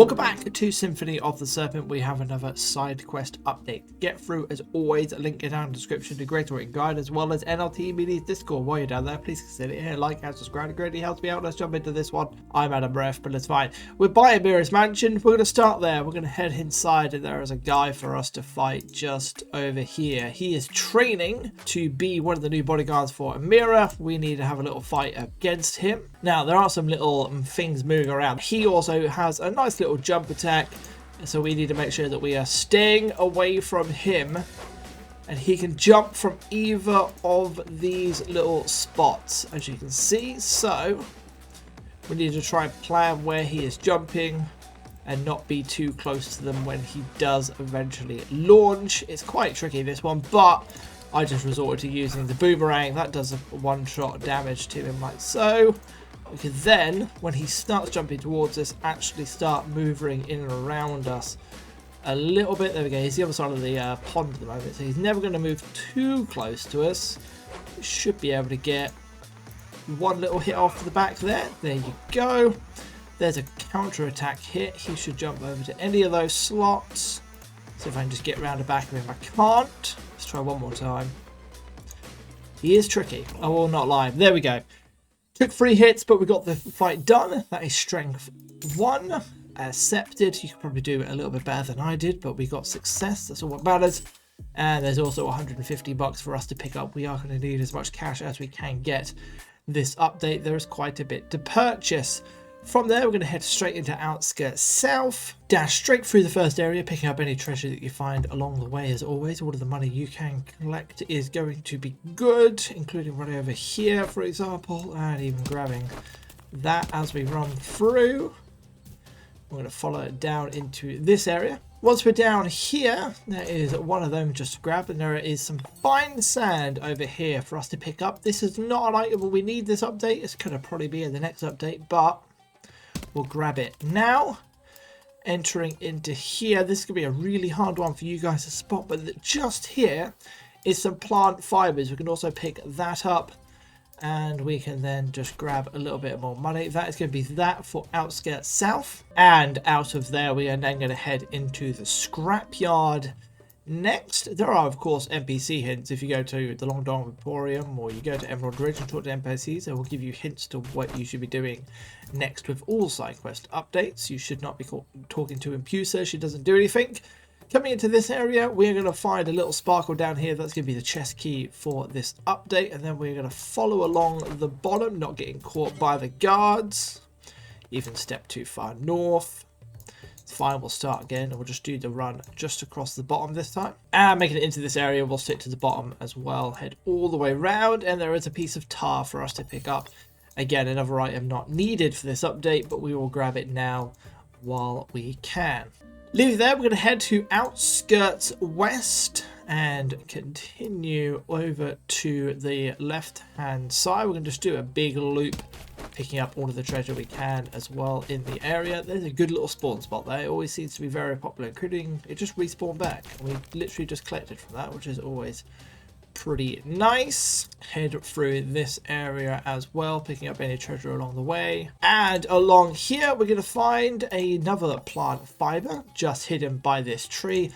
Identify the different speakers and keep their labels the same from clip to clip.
Speaker 1: Welcome back to Symphony of the Serpent. We have another side quest update to get through. As always, a link down in the description to Great Written Guide as well as NLT Media's Discord. While you're down there, please consider it. Like and subscribe. It greatly helps me out. Let's jump into this one. I'm out of breath, but it's fine. We're by Amira's mansion. We're going to start there. We're going to head inside, and there is a guy for us to fight just over here. He is training to be one of the new bodyguards for Amira. We need to have a little fight against him. Now, there are some little things moving around. He also has a nice little jump attack, so we need to make sure that we are staying away from him, and he can jump from either of these little spots, as you can see. So we need to try and plan where he is jumping and not be too close to them when he does eventually launch. It's quite tricky, this one, but I just resorted to using the boomerang. That does a one-shot damage to him like so. We can then, when he starts jumping towards us, actually start moving in and around us a little bit. There we go. He's the other side of the pond at the moment, so he's never going to move too close to us. We should be able to get one little hit off the back there. There you go. There's a counter attack hit. He should jump over to any of those slots. See if I can just get around the back of him. I can't. Let's try one more time. He is tricky. I will not lie. There we go. Took 3 hits, but we got the fight done. That is strength 1. Accepted. You could probably do it a little bit better than I did, but we got success. That's all what matters. And there's also 150 bucks for us to pick up. We are going to need as much cash as we can get this update. There is quite a bit to purchase. From there, we're going to head straight into Outskirts South. Dash straight through the first area, picking up any treasure that you find along the way. As always, all of the money you can collect is going to be good, including running over here, for example, and even grabbing that as we run through. We're going to follow it down into this area. Once we're down here, there is one of them just to grab, and there is some fine sand over here for us to pick up. This is not an item we need this update. It's going to probably be in the next update, but we'll grab it now. Entering into here, this could be a really hard one for you guys to spot, but just here is some plant fibers. We can also pick that up, and we can then just grab a little bit more money. That is going to be that for Outskirts South. And out of there, we are then going to head into the Scrapyard next. There are, of course, NPC hints. If you go to the Long Dong Emporium or you go to Emerald Ridge and talk to NPCs, they will give you hints to what you should be doing next with all side quest updates. You should not be talking to Impusa. She doesn't do anything. Coming into this area, we're going to find a little sparkle down here. That's going to be the chest key for this update. And then we're going to follow along the bottom, not getting caught by the guards. Even step too far north. Fine, we'll start again, and we'll just do the run just across the bottom this time. And making it into this area, we'll stick to the bottom as well. Head all the way around, and there is a piece of tar for us to pick up. Again, another item not needed for this update, but we will grab it now while we can. Leave it there, we're going to head to Outskirts West and continue over to the left-hand side. We're going to just do a big loop, picking up all of the treasure we can as well in the area. There's a good little spawn spot there. It always seems to be very popular, including it just respawned back. We literally just collected from that, which is always pretty nice. Head through this area as well, picking up any treasure along the way. And along here, we're going to find another plant fiber just hidden by this tree.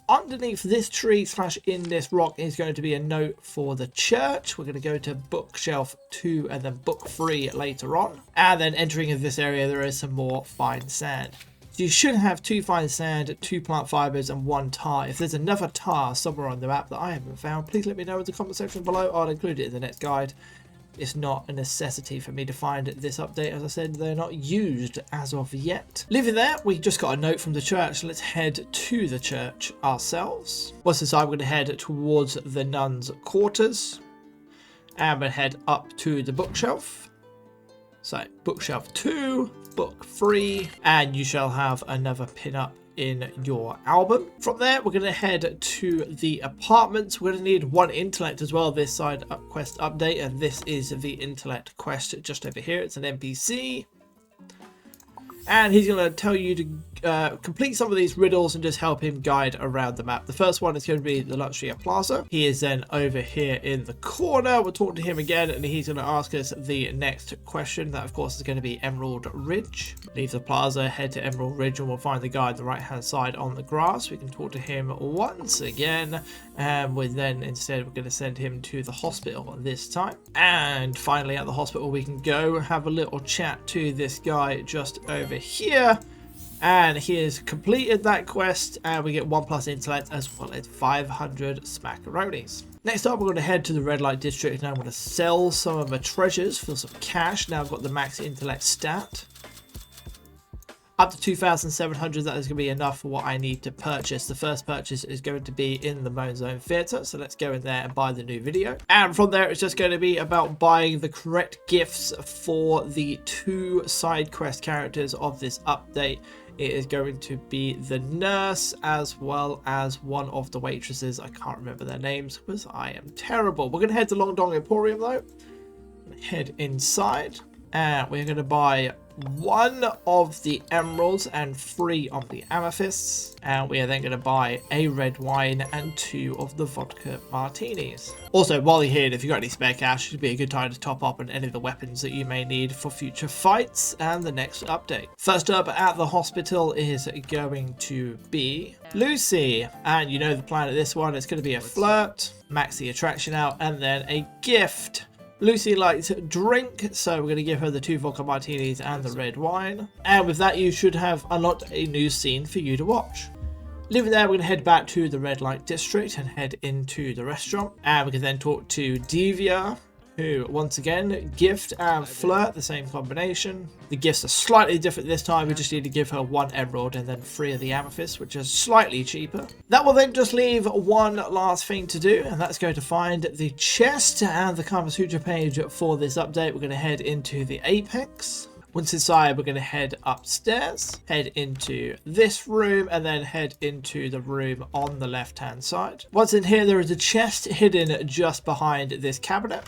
Speaker 1: Underneath this tree / in this rock is going to be a note for the church. We're going to go to bookshelf 2 and then book 3 later on. And then entering in this area, there is some more fine sand. So you should have 2 fine sand, 2 plant fibers, and 1 tar. If there's another tar somewhere on the map that I haven't found, please let me know in the comment section below. I'll include it in the next guide. It's not a necessity for me to find this update. As I said, they're not used as of yet. Leaving there, we just got a note from the church. Let's head to the church ourselves. Once inside, we're going to head towards the nuns' quarters. And we'll head up to the bookshelf. So, bookshelf 2, book 3, and you shall have another pin-up in your album. From there, we're going to head to the apartments. We're going to need 1 intellect as well this side quest update, and this is the intellect quest just over here. It's an NPC, and he's going to tell you to complete some of these riddles and just help him guide around the map. The first one is going to be the Luxury Plaza. He is then over here in the corner. We'll talk to him again, and he's going to ask us the next question. That, of course, is going to be Emerald Ridge. Leave the plaza, head to Emerald Ridge, and we'll find the guy on the right-hand side on the grass. We can talk to him once again, and we're going to send him to the hospital this time. And finally, at the hospital, we can go have a little chat to this guy just over here. And he has completed that quest, and we get 1+ intellect as well as 500 smackaronis. Next up, we're going to head to the red light district, and I'm going to sell some of my treasures for some cash. Now I've got the max intellect stat. Up to 2,700, that is going to be enough for what I need to purchase. The first purchase is going to be in the Moan Zone Theatre, so let's go in there and buy the new video. And from there, it's just going to be about buying the correct gifts for the 2 side quest characters of this update. It is going to be the nurse as well as one of the waitresses. I can't remember their names because I am terrible. We're going to head to Long Dong Emporium though. Head inside, and we're going to buy 1 of the emeralds and 3 of the amethysts, and we are then going to buy a red wine and 2 of the vodka martinis. Also, while you're here, if you've got any spare cash, it would be a good time to top up on any of the weapons that you may need for future fights and the next update. First up at the hospital is going to be Lucy, and you know the plan of this one. It's going to be a flirt, max the attraction out, and then a gift. Lucy likes drink, so we're going to give her the 2 vodka martinis and the red wine. And with that, you should have unlocked a new scene for you to watch. Leaving there, we're going to head back to the red light district and head into the restaurant. And we can then talk to Divya, who, once again, gift and flirt, the same combination. The gifts are slightly different this time. We just need to give her 1 emerald and then 3 of the amethysts, which is slightly cheaper. That will then just leave one last thing to do, and that's going to find the chest and the Kama Sutra page for this update. We're going to head into the Apex. Once inside, we're going to head upstairs, head into this room, and then head into the room on the left-hand side. Once in here, there is a chest hidden just behind this cabinet.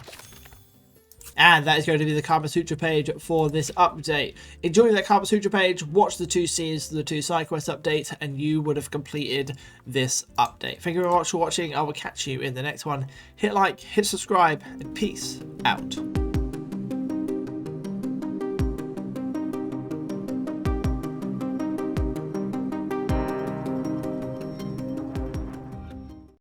Speaker 1: And that is going to be the Kama Sutra page for this update. Enjoy that Kama Sutra page, watch the 2 scenes, the 2 side quest updates, and you would have completed this update. Thank you very much for watching. I will catch you in the next one. Hit like, hit subscribe, and peace out.